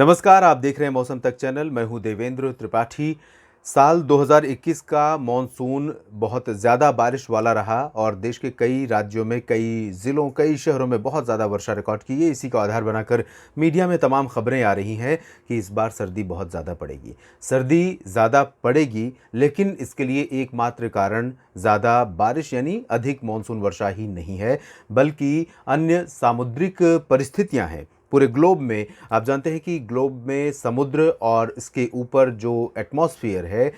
नमस्कार, आप देख रहे हैं मौसम तक चैनल। मैं हूं देवेंद्र त्रिपाठी। साल 2021 का मॉनसून बहुत ज़्यादा बारिश वाला रहा और देश के कई राज्यों में, कई ज़िलों, कई शहरों में बहुत ज़्यादा वर्षा रिकॉर्ड की है। इसी को आधार बनाकर मीडिया में तमाम खबरें आ रही हैं कि इस बार सर्दी बहुत ज़्यादा पड़ेगी। सर्दी ज़्यादा पड़ेगी, लेकिन इसके लिए एकमात्र कारण ज़्यादा बारिश यानी अधिक मॉनसून वर्षा ही नहीं है, बल्कि अन्य सामुद्रिक परिस्थितियाँ हैं। पूरे ग्लोब में आप जानते हैं कि ग्लोब में समुद्र और इसके ऊपर जो एटमॉस्फेयर है,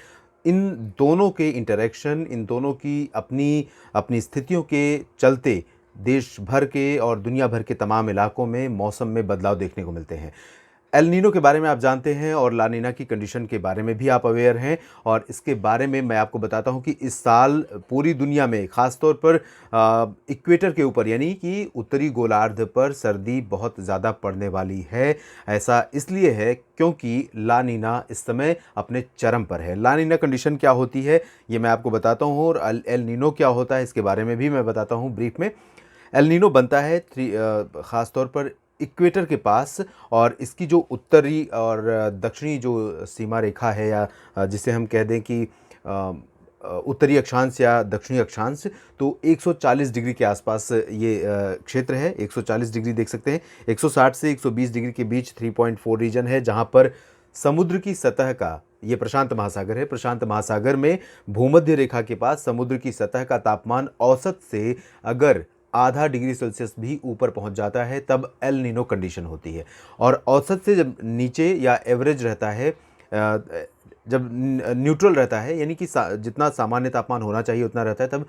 इन दोनों के इंटरैक्शन, इन दोनों की अपनी अपनी स्थितियों के चलते देश भर के और दुनिया भर के तमाम इलाकों में मौसम में बदलाव देखने को मिलते हैं। एल नीनो के बारे में आप जानते हैं और ला नीना की कंडीशन के बारे में भी आप अवेयर हैं, और इसके बारे में मैं आपको बताता हूं कि इस साल पूरी दुनिया में ख़ास तौर पर इक्वेटर के ऊपर यानी कि उत्तरी गोलार्ध पर सर्दी बहुत ज़्यादा पड़ने वाली है। ऐसा इसलिए है क्योंकि ला नीना इस समय अपने चरम पर है। ला नीना कंडीशन क्या होती है ये मैं आपको बताता हूँ, और एल नीनो क्या होता है इसके बारे में भी मैं बताता हूँ ब्रीफ में। एल नीनो बनता है ख़ास तौर पर इक्वेटर के पास, और इसकी जो उत्तरी और दक्षिणी जो सीमा रेखा है, या जिसे हम कह दें कि उत्तरी अक्षांश या दक्षिणी अक्षांश, तो 140 डिग्री के आसपास ये क्षेत्र है। 140 डिग्री देख सकते हैं। 160 से 120 डिग्री के बीच 3.4 रीजन है, जहाँ पर समुद्र की सतह का, ये प्रशांत महासागर है, प्रशांत महासागर में भूमध्य रेखा के पास समुद्र की सतह का तापमान औसत से अगर आधा डिग्री सेल्सियस भी ऊपर पहुंच जाता है तब एल नीनो कंडीशन होती है। और औसत से जब नीचे या एवरेज रहता है, जब न्यूट्रल रहता है यानी कि जितना सामान्य तापमान होना चाहिए उतना रहता है, तब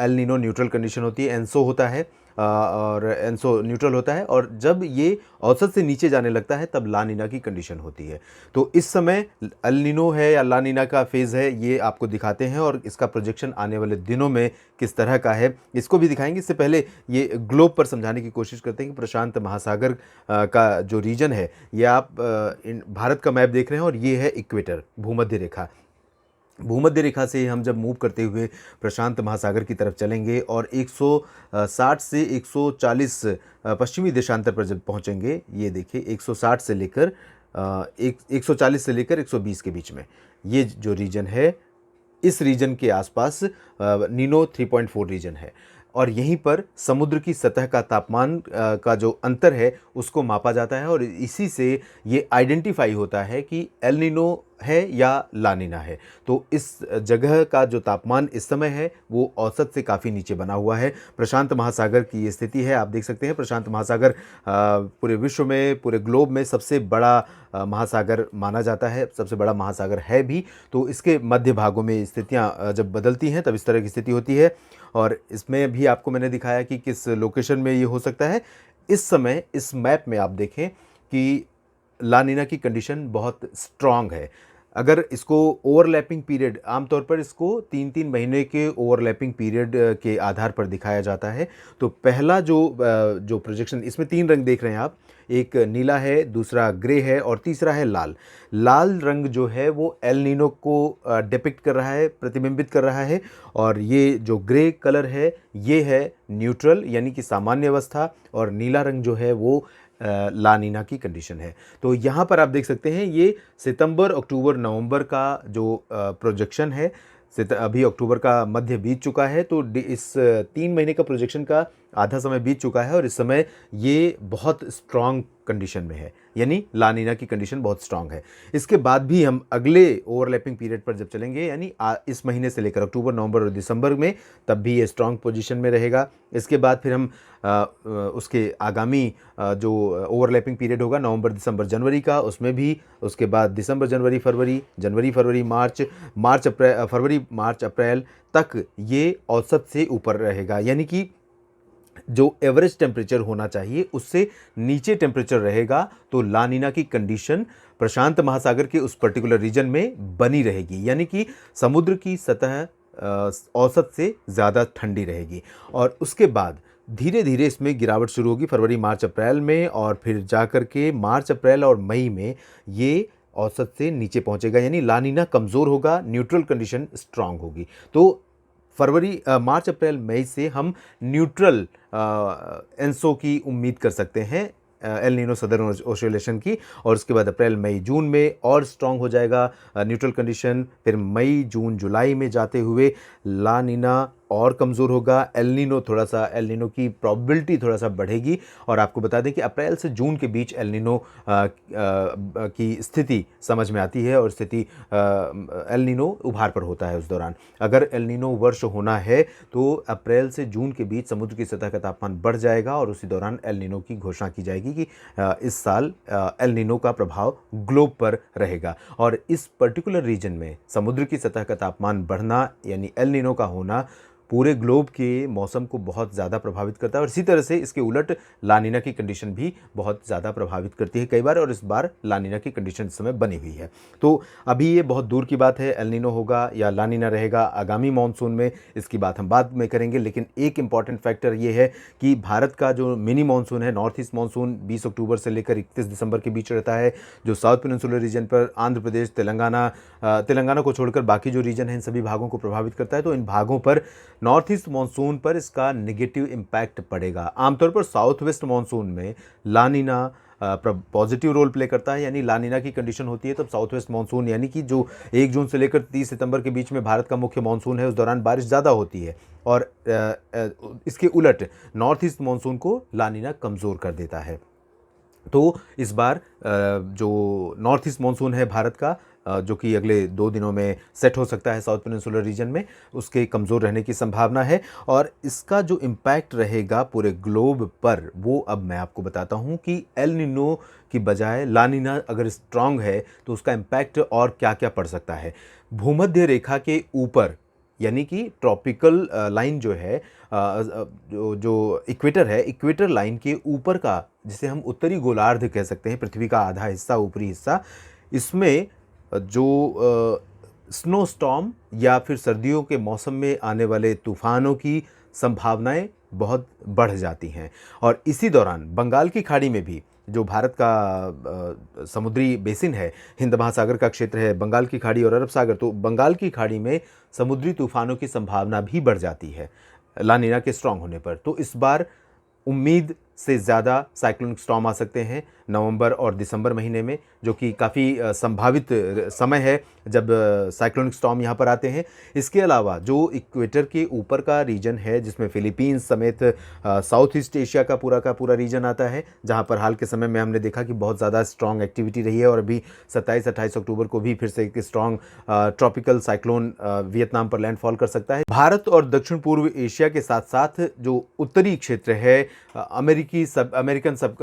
एल नीनो न्यूट्रल कंडीशन होती है। एनसो होता है, और एनसो न्यूट्रल होता है, और जब ये औसत से नीचे जाने लगता है तब ला नीना की कंडीशन होती है। तो इस समय एल नीनो है या ला नीना का फेज़ है, ये आपको दिखाते हैं, और इसका प्रोजेक्शन आने वाले दिनों में किस तरह का है इसको भी दिखाएंगे। इससे पहले ये ग्लोब पर समझाने की कोशिश करते हैं कि प्रशांत महासागर का जो रीजन है, ये आप भारत का मैप देख रहे हैं, और ये है इक्वेटर, भूमध्य रेखा। भूमध्य रेखा से हम जब मूव करते हुए प्रशांत महासागर की तरफ चलेंगे और 160 से 140 पश्चिमी देशांतर पर जब पहुंचेंगे, ये देखिए 160 से लेकर 140 से लेकर 120 के बीच में ये जो रीजन है, इस रीजन के आसपास नीनो 3.4 रीजन है, और यहीं पर समुद्र की सतह का तापमान का जो अंतर है उसको मापा जाता है, और इसी से ये आइडेंटिफाई होता है कि एल नीनो है या ला नीना है। तो इस जगह का जो तापमान इस समय है वो औसत से काफ़ी नीचे बना हुआ है। प्रशांत महासागर की ये स्थिति है, आप देख सकते हैं। प्रशांत महासागर पूरे विश्व में, पूरे ग्लोब में सबसे बड़ा महासागर माना जाता है, सबसे बड़ा महासागर है भी। तो इसके मध्य भागों में स्थितियाँ जब बदलती हैं तब इस तरह की स्थिति होती है, और इसमें भी आपको मैंने दिखाया कि किस लोकेशन में ये हो सकता है। इस समय इस मैप में आप देखें कि ला नीना की कंडीशन बहुत स्ट्रांग है। अगर इसको ओवरलैपिंग पीरियड, आमतौर पर इसको 3-3 महीने के ओवरलैपिंग पीरियड के आधार पर दिखाया जाता है। तो पहला जो प्रोजेक्शन, इसमें 3 रंग देख रहे हैं आप, एक नीला है, दूसरा ग्रे है, और तीसरा है लाल। लाल रंग जो है वो एल नीनो को डिपिक्ट कर रहा है, प्रतिबिंबित कर रहा है, और ये जो ग्रे कलर है ये है न्यूट्रल यानी कि सामान्य अवस्था, और नीला रंग जो है वो ला नीना की कंडीशन है। तो यहाँ पर आप देख सकते हैं ये सितंबर, अक्टूबर, नवंबर का जो प्रोजेक्शन है। अभी अक्टूबर का मध्य बीत चुका है, तो इस 3 महीने का प्रोजेक्शन का आधा समय बीत चुका है, और इस समय ये बहुत स्ट्रांग कंडीशन में है, यानी ला नीना की कंडीशन बहुत स्ट्रांग है। इसके बाद भी हम अगले ओवरलैपिंग पीरियड पर जब चलेंगे, यानी इस महीने से लेकर अक्टूबर, नवंबर और दिसंबर में, तब भी ये स्ट्रांग पोजीशन में रहेगा। इसके बाद फिर हम उसके आगामी जो ओवरलैपिंग पीरियड होगा नवंबर, दिसंबर, जनवरी का, उसमें भी, उसके बाद दिसंबर, जनवरी, फरवरी, जनवरी, फरवरी, मार्च, फरवरी, मार्च, अप्रैल तक ये औसत से ऊपर रहेगा, यानी कि जो एवरेज टेम्परेचर होना चाहिए उससे नीचे टेम्परेचर रहेगा। तो ला नीना की कंडीशन प्रशांत महासागर के उस पर्टिकुलर रीजन में बनी रहेगी, यानी कि समुद्र की सतह औसत से ज़्यादा ठंडी रहेगी, और उसके बाद धीरे धीरे इसमें गिरावट शुरू होगी फरवरी, मार्च, अप्रैल में, और फिर जाकर के मार्च, अप्रैल और मई में ये औसत से नीचे पहुंचेगा, यानी ला नीना कमज़ोर होगा, न्यूट्रल कंडीशन स्ट्रांग होगी। तो फरवरी, मार्च, अप्रैल, मई से हम न्यूट्रल एनसो की उम्मीद कर सकते हैं एल नीनो सदर्न ऑस्ट्रेलेशन की, और उसके बाद अप्रैल मई जून में और स्ट्रांग हो जाएगा न्यूट्रल कंडीशन। फिर मई जून जुलाई में जाते हुए ला नीना और कमज़ोर होगा, एल नीनो की प्रोबेबिलिटी थोड़ा सा बढ़ेगी। और आपको बता दें कि अप्रैल से जून के बीच एल नीनो की स्थिति समझ में आती है, और स्थिति एल नीनो उभार पर होता है उस दौरान। अगर एल नीनो वर्ष होना है तो अप्रैल से जून के बीच समुद्र की सतह का तापमान बढ़ जाएगा, और उसी दौरान एल नीनो की घोषणा की जाएगी कि इस साल एल नीनो का प्रभाव ग्लोब पर रहेगा। और इस पर्टिकुलर रीजन में समुद्र की सतह का तापमान बढ़ना यानी एल नीनो का होना पूरे ग्लोब के मौसम को बहुत ज़्यादा प्रभावित करता है, और इसी तरह से इसके उलट ला नीना की कंडीशन भी बहुत ज़्यादा प्रभावित करती है कई बार, और इस बार ला नीना की कंडीशन इस समय बनी हुई है। तो अभी ये बहुत दूर की बात है, एल नीनो होगा या ला नीना रहेगा आगामी मानसून में, इसकी बात हम बाद में करेंगे। लेकिन एक इंपॉर्टेंट फैक्टर ये है कि भारत का जो मिनी मानसून है, नॉर्थ ईस्ट मानसून 20 अक्टूबर से लेकर 31 दिसंबर के बीच रहता है, जो साउथ पेनिनसुलर रीजन पर आंध्र प्रदेश, तेलंगाना को छोड़कर बाकी जो रीजन है इन सभी भागों को प्रभावित करता है। तो इन भागों पर नॉर्थ ईस्ट मानसून पर इसका नेगेटिव इम्पैक्ट पड़ेगा। आमतौर पर साउथ वेस्ट मानसून में ला नीना पॉजिटिव रोल प्ले करता है, यानी ला नीना की कंडीशन होती है तब साउथ वेस्ट मानसून यानी कि जो 1 जून से लेकर 30 सितंबर के बीच में भारत का मुख्य मानसून है उस दौरान बारिश ज़्यादा होती है, और इसके उलट नॉर्थ ईस्ट मानसून को ला नीना कमज़ोर कर देता है। तो इस बार जो नॉर्थ ईस्ट मानसून है भारत का, जो कि अगले 2 दिनों में सेट हो सकता है साउथ पेनिनसुलर रीजन में, उसके कमज़ोर रहने की संभावना है। और इसका जो इम्पैक्ट रहेगा पूरे ग्लोब पर वो अब मैं आपको बताता हूँ कि एल नीनो की बजाय ला नीना अगर स्ट्रांग है तो उसका इम्पैक्ट और क्या क्या पड़ सकता है। भूमध्य रेखा के ऊपर यानी कि ट्रॉपिकल लाइन जो है, जो इक्वेटर है, इक्वेटर लाइन के ऊपर का जिसे हम उत्तरी गोलार्ध कह सकते हैं, पृथ्वी का आधा हिस्सा, ऊपरी हिस्सा, इसमें जो स्नो स्टॉर्म या फिर सर्दियों के मौसम में आने वाले तूफानों की संभावनाएं बहुत बढ़ जाती हैं। और इसी दौरान बंगाल की खाड़ी में भी, जो भारत का समुद्री बेसिन है, हिंद महासागर का क्षेत्र है, बंगाल की खाड़ी और अरब सागर, तो बंगाल की खाड़ी में समुद्री तूफानों की संभावना भी बढ़ जाती है ला नीना के स्ट्रांग होने पर। तो इस बार उम्मीद से ज़्यादा साइक्लोनिक स्टॉर्म आ सकते हैं नवंबर और दिसंबर महीने में, जो कि काफ़ी संभावित समय है जब साइक्लोनिक स्टॉर्म यहाँ पर आते हैं। इसके अलावा जो इक्वेटर के ऊपर का रीजन है, जिसमें फिलीपींस समेत साउथ ईस्ट एशिया का पूरा रीजन आता है, जहाँ पर हाल के समय में हमने देखा कि बहुत ज़्यादा स्ट्रॉन्ग एक्टिविटी रही है, और अभी 27-28 अक्टूबर को भी फिर से एक स्ट्रॉन्ग ट्रॉपिकल साइक्लोन वियतनाम पर लैंडफॉल कर सकता है। भारत और दक्षिण पूर्व एशिया के साथ साथ जो उत्तरी क्षेत्र है अमेरिकन सब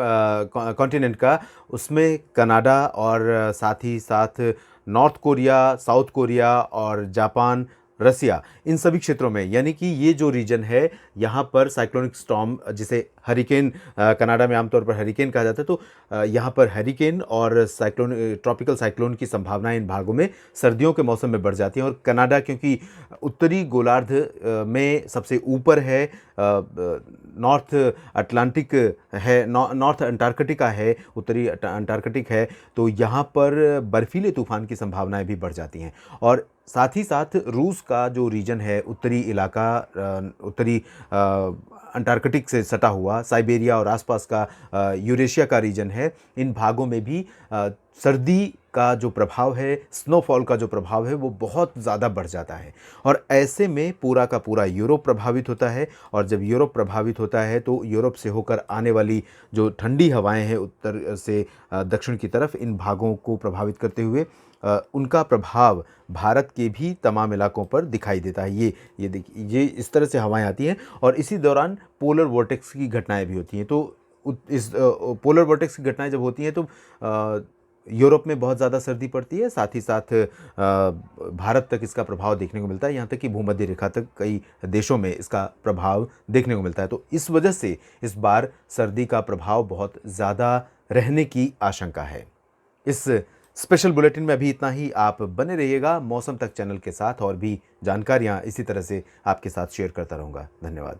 कॉन्टिनेंट का, उसमें कनाडा और साथ ही साथ नॉर्थ कोरिया, साउथ कोरिया और जापान, रसिया, इन सभी क्षेत्रों में, यानी कि ये जो रीजन है यहाँ पर साइक्लोनिक स्टॉर्म, जिसे हरिकेन कनाडा में आमतौर पर हरिकेन कहा जाता है, तो यहाँ पर हरिकेन और साइक्लोन, ट्रॉपिकल साइक्लोन की संभावना इन भागों में सर्दियों के मौसम में बढ़ जाती है। और कनाडा क्योंकि उत्तरी गोलार्ध में सबसे ऊपर है, नॉर्थ अटलांटिक है, नॉर्थ अंटार्कटिका है, उत्तरी अंटार्कटिक है, तो यहाँ पर बर्फीले तूफान की संभावनाएं भी बढ़ जाती हैं। और साथ ही साथ रूस का जो रीजन है, उत्तरी इलाका, उत्तरी अंटार्कटिक से सटा हुआ साइबेरिया और आसपास का यूरेशिया का रीजन है, इन भागों में भी सर्दी का जो प्रभाव है, स्नोफॉल का जो प्रभाव है, वो बहुत ज़्यादा बढ़ जाता है। और ऐसे में पूरा का पूरा यूरोप प्रभावित होता है, और जब यूरोप प्रभावित होता है तो यूरोप से होकर आने वाली जो ठंडी हवाएं हैं उत्तर से दक्षिण की तरफ, इन भागों को प्रभावित करते हुए उनका प्रभाव भारत के भी तमाम इलाकों पर दिखाई देता है। ये देखिए, ये इस तरह से हवाएं आती हैं, और इसी दौरान पोलर वोर्टेक्स की घटनाएं भी होती हैं। तो इस पोलर वोर्टेक्स की घटनाएं जब होती हैं तो यूरोप में बहुत ज़्यादा सर्दी पड़ती है, साथ ही साथ भारत तक इसका प्रभाव देखने को मिलता है, यहाँ तक कि भूमध्य रेखा तक कई देशों में इसका प्रभाव देखने को मिलता है। तो इस वजह से इस बार सर्दी का प्रभाव बहुत ज़्यादा रहने की आशंका है। इस स्पेशल बुलेटिन में अभी इतना ही। आप बने रहिएगा मौसम तक चैनल के साथ, और भी जानकारियाँ इसी तरह से आपके साथ शेयर करता रहूँगा। धन्यवाद।